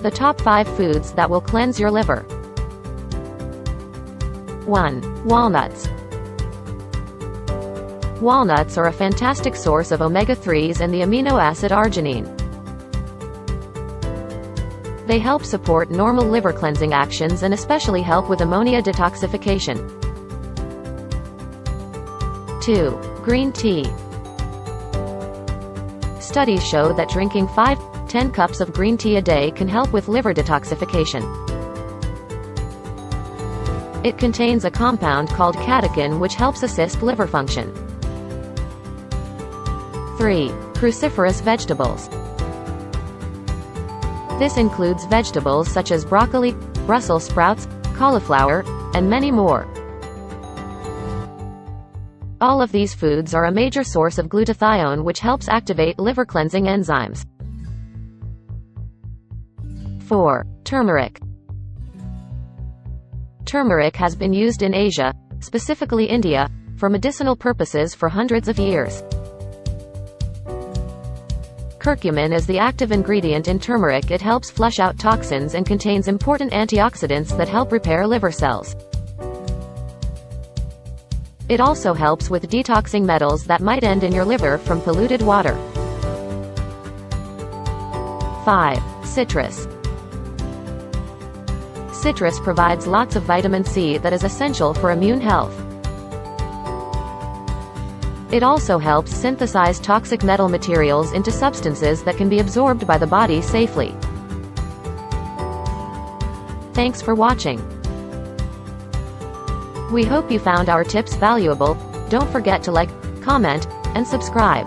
The top 5 foods that will cleanse your liver. 1. Walnuts. Walnuts are a fantastic source of omega-3s and the amino acid arginine. They help support normal liver cleansing actions and especially help with ammonia detoxification. 2. Green tea. Studies show that drinking 5-10 cups of green tea a day can help with liver detoxification. It contains a compound called catechin which helps assist liver function. 3. Cruciferous vegetables. This includes vegetables such as broccoli, Brussels sprouts, cauliflower, and many more. All of these foods are a major source of glutathione which helps activate liver cleansing enzymes. 4. Turmeric. Turmeric has been used in Asia, specifically India, for medicinal purposes for hundreds of years. Curcumin is the active ingredient in turmeric. It helps flush out toxins and contains important antioxidants that help repair liver cells. It also helps with detoxing metals that might end in your liver from polluted water. 5. Citrus. Citrus provides lots of vitamin C that is essential for immune health. It also helps synthesize toxic metal materials into substances that can be absorbed by the body safely. Thanks for watching. We hope you found our tips valuable. Don't forget to like, comment, and subscribe.